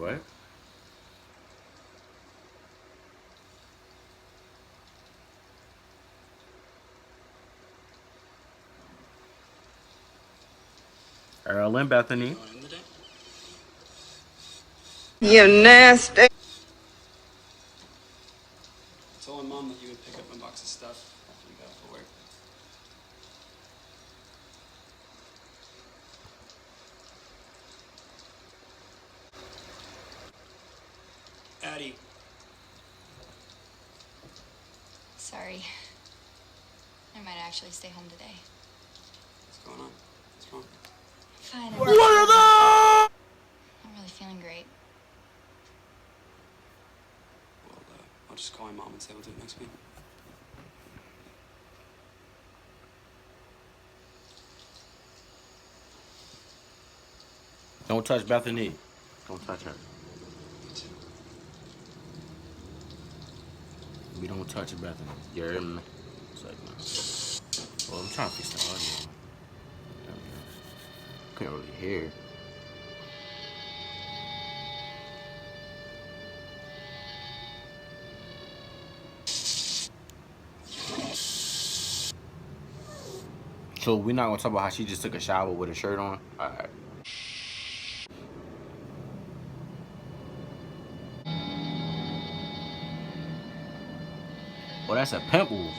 what? Earl and Bethany. You nasty. I told my mom that you would pick up my box of stuff after we got off of work. Addie. Sorry. I might actually stay home today. What's going on? What's wrong? Fine. What are those? I'm not really feeling great. Well, I'll just call my mom and say we'll do it next week. Don't touch Bethany. Don't touch her. Me too. We don't touch Bethany. You're in. It's like, no. Well, I'm trying to fix the audio. Can't really hear. So we're not gonna talk about how she just took a shower with a shirt on? Alright. Well, that's a pimple.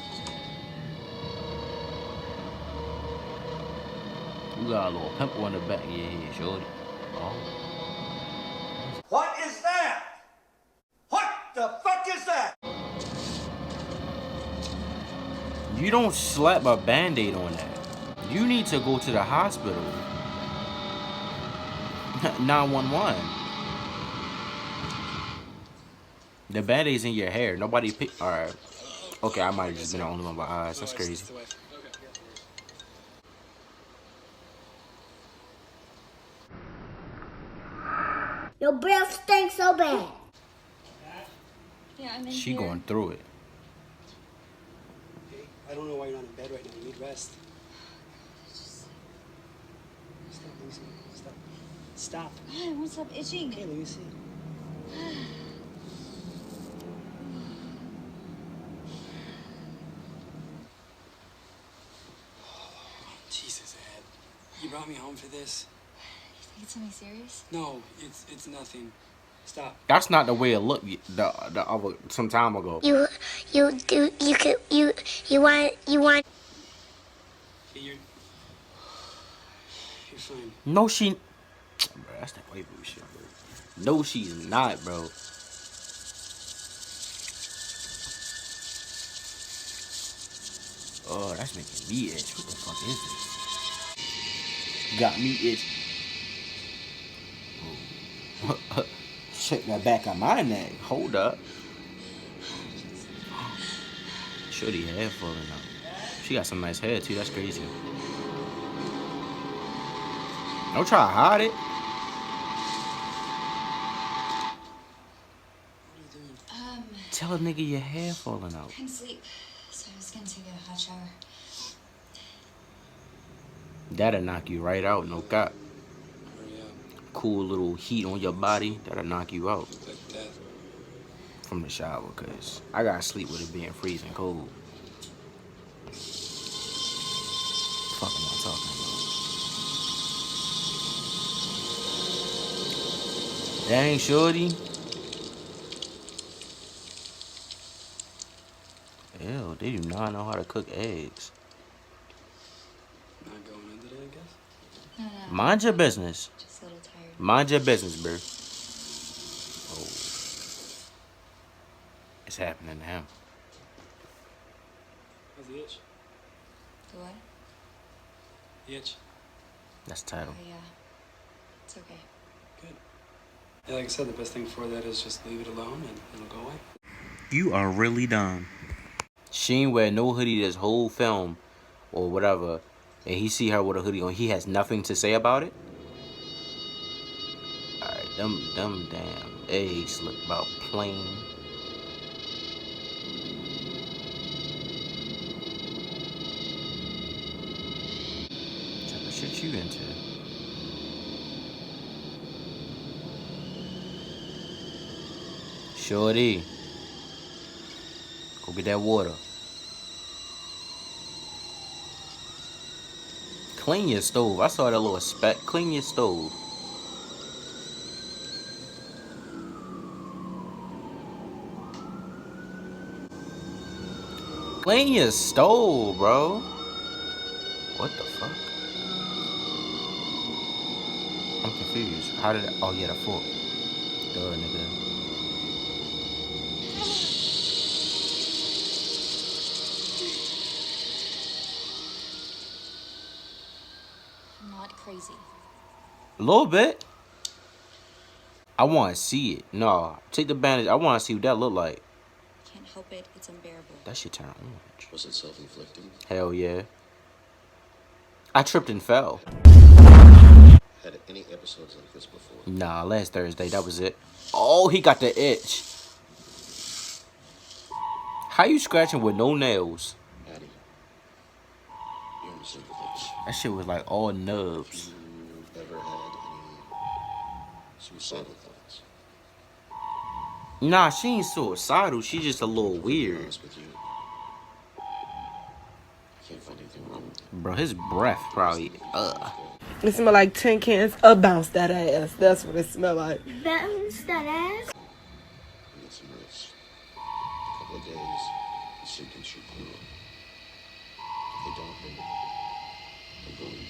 You got a little pimple in the back. Yeah, shorty. Oh. What is that? What the fuck is that? You don't slap a band-aid on that. You need to go to the hospital. 911. The band-aid's in your hair. Nobody pick. Alright. Okay, I might have just been the only one with eyes. That's crazy. Your breath stinks so bad. Yeah, I'm in She here. going through it. Hey, I don't know why you're not in bed right now. You need rest. Stop, let me see. Stop. Stop. I won't stop itching. Okay, let me see. Jesus, Ed. You brought me home for this? You think it's something serious? No, it's nothing. Stop. That's not the way it looked the other some time ago. You want. Hey, you're fine. No, she. Bro, that's that white boy shit, bro. No, she's not, bro. Oh, that's making me itch. What the fuck is this? Got me itch. Oh. Check that back on my neck. Hold up. Shorty hair falling out. She got some nice hair too. That's crazy. Don't try to hide it. What are you doing? Tell a nigga your hair falling out. I couldn't sleep, so I was gonna take a hot shower. That'll knock you right out, no cap. Hurry up. Cool little heat on your body. That'll knock you out Like that. from the shower, cause I gotta sleep with it being freezing cold. Fuck am I talking about? Dang, shorty. Ew, they do not know how to cook eggs. Not going in today, I guess? No. Mind your business. Just a little tired. Mind your business, bro. Oh. It's happening to him. How's the itch? The what? The itch. That's the title. Oh, yeah. It's okay. Good. Yeah, like I said, the best thing for that is just leave it alone and it'll go away. You are really dumb. She ain't wear no hoodie this whole film or whatever, and he see her with a hoodie on. He has nothing to say about it. Alright, them damn eggs look about plain. What type of shit you into? Shorty. Go get that water. Clean your stove. I saw that little speck. Clean your stove. Clean your stove, bro. What the fuck? I'm confused. How did I... Oh, yeah, the fork. Duh, nigga. I'm not crazy. A little bit. I want to see it. No, take the bandage. I want to see what that look like. Can't help it. It's unbearable. That shit turned orange. Was it self-inflicted? Hell yeah. I tripped and fell. Had any episodes like this before? Nah, last Thursday. That was it. Oh, he got the itch. How you scratching with no nails? Addie, you understood the itch. That shit was like all nubs. You ever had any suicidal thoughts? Nah, she ain't suicidal. She just a little To be weird. honest with you, I can't find anything wrong with it. Bro, his breath probably... It smell like tin cans of bounce that ass. That's what it smell like. Bounce that ass. I need some rest. A couple of days, the symptoms should clear up. If they don't, then I'm going to be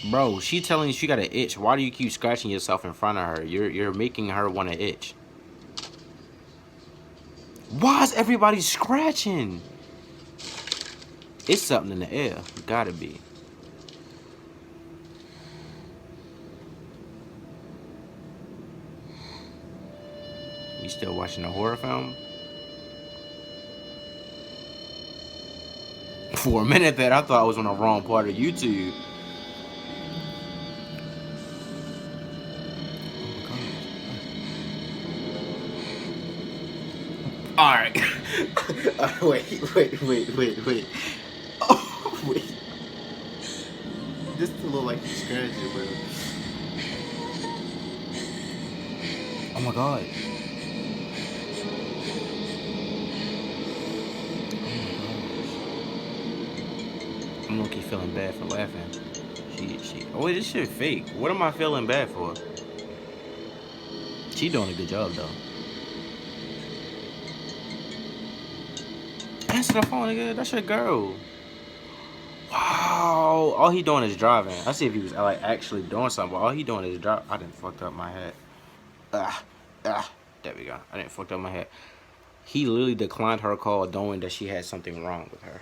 medical. Bro, she telling you she got an itch. Why do you keep scratching yourself in front of her? You're making her want to itch. Why is everybody scratching? It's something in the air. Gotta be. You still watching a horror film? For a minute there, I thought I was on the wrong part of YouTube. Alright. Wait. Oh, wait. This look like he's scratching, bro. Oh my god. I'm low-key feeling bad for laughing. Oh, wait, this shit fake. What am I feeling bad for? She doing a good job, though. Answer the phone, nigga. That's your girl. Wow. All he doing is driving. I see if he was like actually doing something, but all he doing is drive. I didn't fuck up my head. There we go. I didn't fuck up my head. He literally declined her call knowing that she had something wrong with her.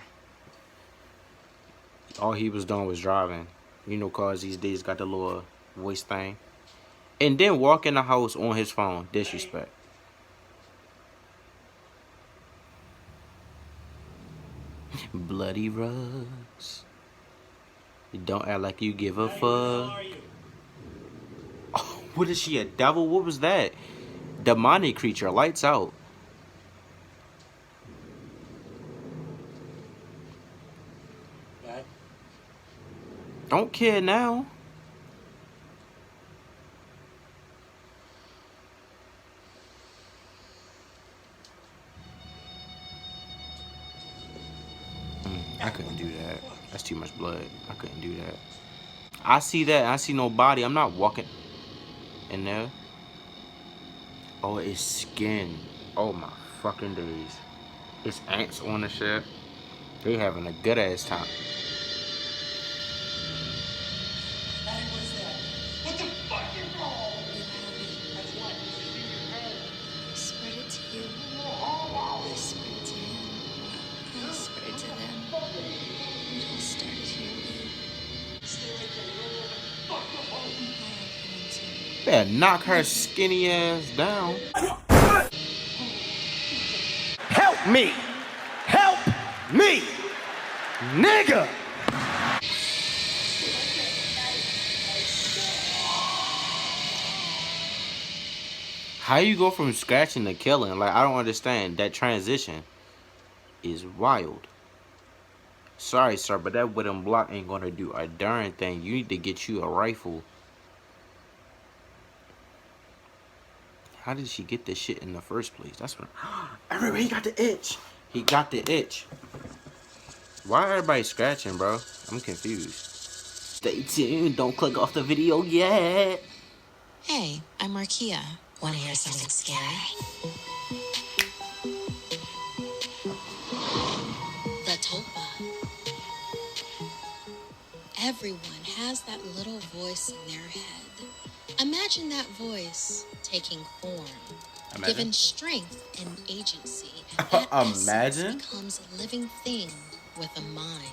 All he was doing was driving. You know, cars these days got the little voice thing. And then walk in the house on his phone. Disrespect. Bloody rugs. Don't act like you give a fuck. Oh, what is she, a devil? What was that? Demonic creature. Lights out. Dad? Don't care now. I couldn't do that. That's too much blood. I couldn't do that. I see that. I see no body. I'm not walking in there. Oh, it's skin. Oh my fucking days. It's ants on the shit. They having a good ass time. What the fuck is wrong? Whisper it to you. Whisper it to him. Whisper it to them. It all started here, Lee. Better knock her skinny ass down. Help me! Help me! Nigga! How you go from scratching to killing? Like, I don't understand. That transition is wild. Sorry, sir, but that wooden block ain't gonna do a darn thing. You need to get you a rifle. How did she get this shit in the first place? That's what. Everybody got the itch. He got the itch. Why everybody scratching, bro? I'm confused. Stay tuned. Don't click off the video yet. Hey, I'm Markia. Want to hear something scary? The Tulpa. Everyone has that little voice in their head. Imagine that voice taking form, given strength and agency. That Imagine becomes a living thing with a mind.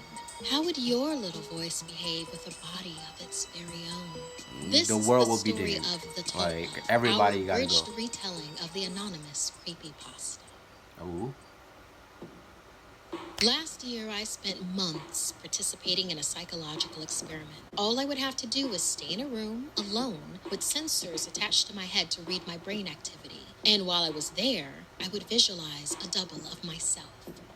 How would your little voice behave with a body of its very own? This the world is will the be story dead. of the Tulpa, Like everybody our gotta go. abridged retelling of the anonymous creepypasta. Ooh. Last year, I spent months participating in a psychological experiment. All I would have to do was stay in a room, alone, with sensors attached to my head to read my brain activity. And while I was there, I would visualize a double of myself.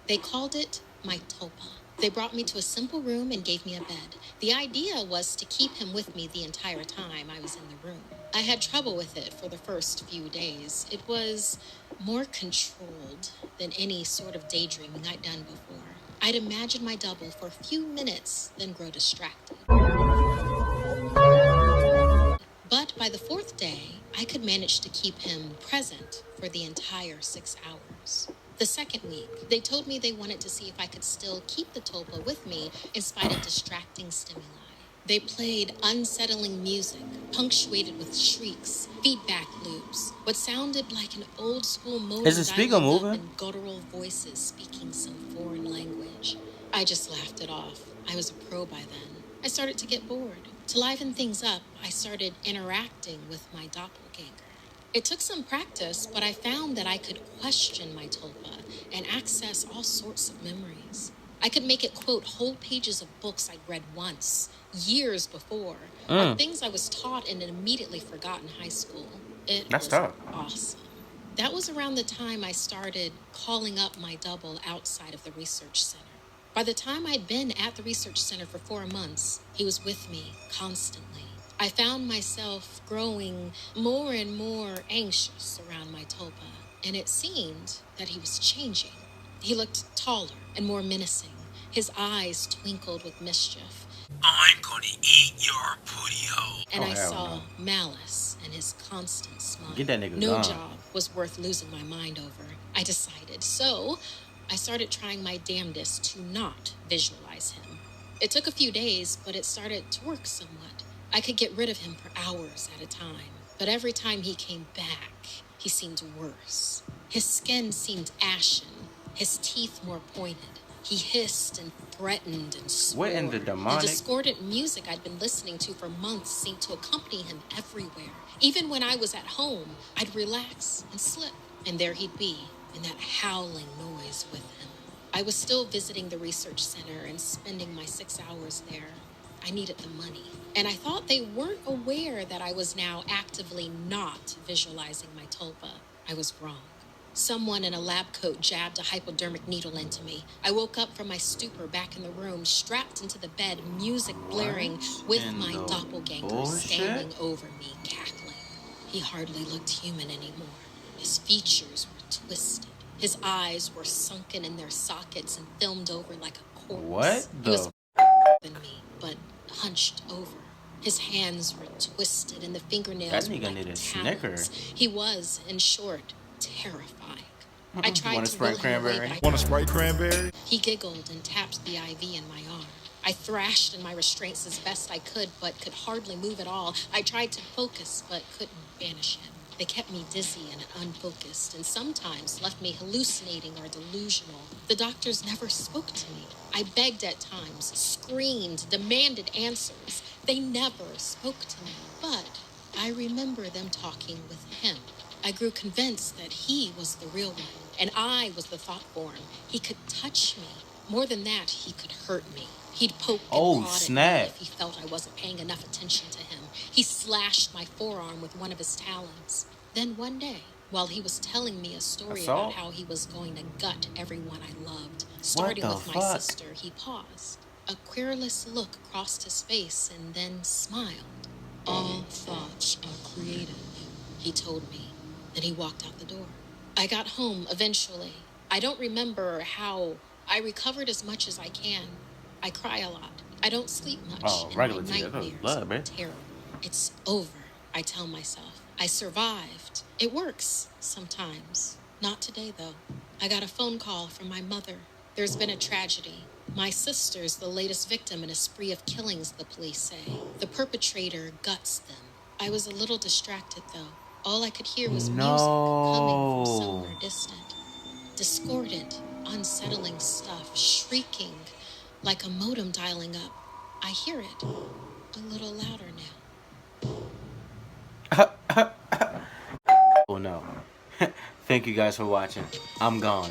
They called it my Tulpa. They brought me to a simple room and gave me a bed. The idea was to keep him with me the entire time I was in the room. I had trouble with it for the first few days. It was more controlled than any sort of daydreaming I'd done before. I'd imagine my double for a few minutes, then grow distracted. But by the fourth day, I could manage to keep him present for the entire 6 hours. The second week, they told me they wanted to see if I could still keep the Tulpa with me in spite of distracting stimuli. They played unsettling music, punctuated with shrieks, feedback loops, what sounded like an old-school modem Is the speaker dialing up moving? and guttural voices speaking some foreign language. I just laughed it off. I was a pro by then. I started to get bored. To liven things up, I started interacting with my doppelganger. It took some practice, but I found that I could question my Tulpa and access all sorts of memories. I could make it quote whole pages of books I'd read once, years before, or things I was taught and immediately forgot in high school. That's Was tough. awesome. That was around the time I started calling up my double outside of the research center. By the time I'd been at the research center for 4 months, he was with me constantly. I found myself growing more and more anxious around my Tulpa, and it seemed that he was changing. He looked taller and more menacing. His eyes twinkled with mischief. I'm gonna eat your booty hole. And Oh, I hell saw no. malice in his constant smile. Get that nigga No gone. job was worth losing my mind over, I decided. So I started trying my damnedest to not visualize him. It took a few days, but it started to work somewhat. I could get rid of him for hours at a time. But every time he came back, he seemed worse. His skin seemed ashen, his teeth more pointed. He hissed and threatened and swore. What in the demonic? The discordant music I'd been listening to for months seemed to accompany him everywhere. Even when I was at home, I'd relax and slip, and there he'd be, in that howling noise with him. I was still visiting the research center and spending my 6 hours there. I needed the money, and I thought they weren't aware that I was now actively not visualizing my Tulpa. I was wrong. Someone in a lab coat jabbed a hypodermic needle into me. I woke up from my stupor back in the room, strapped into the bed, music blaring, with in my the doppelganger bullshit? standing over me, cackling. He hardly looked human anymore. His features were twisted. His eyes were sunken in their sockets and filmed over like a corpse. What He was the? than me, but hunched over. His hands were twisted and the That fingernails were nigga like need a talons. Snicker. He was, in short, terrifying. I tried Want a to Sprite will him away, cranberry? but Want a Sprite cranberry? he giggled and tapped the IV in my arm. I thrashed in my restraints as best I could, but could hardly move at all. I tried to focus, but couldn't banish him. They kept me dizzy and unfocused, and sometimes left me hallucinating or delusional. The doctors never spoke to me. I begged at times, screamed, demanded answers. They never spoke to me. But I remember them talking with him. I grew convinced that he was the real one, and I was the thought form. He could touch me. More than that, he could hurt me. He'd poke and Oh, prod at snap. me if he felt I wasn't paying enough attention to him. He slashed my forearm with one of his talons. Then one day, while he was telling me a story Assault? about how he was going to gut everyone I loved, starting the with my fuck? sister, he paused. A querulous look crossed his face and then smiled. All thoughts are creative, he told me. Then he walked out the door. I got home eventually. I don't remember how. I recovered as much as I can. I cry a lot. I don't sleep much. Oh, and regular my tea. That's nightmares blood, man. are terrible. It's over, I tell myself. I survived. It works sometimes. Not today, though. I got a phone call from my mother. There's been a tragedy. My sister's the latest victim in a spree of killings, the police say. The perpetrator guts them. I was a little distracted, though. All I could hear was music coming from somewhere distant. Discordant, unsettling stuff, shrieking like a modem dialing up. I hear it a little louder now. Oh no. Thank you guys for watching. I'm gone.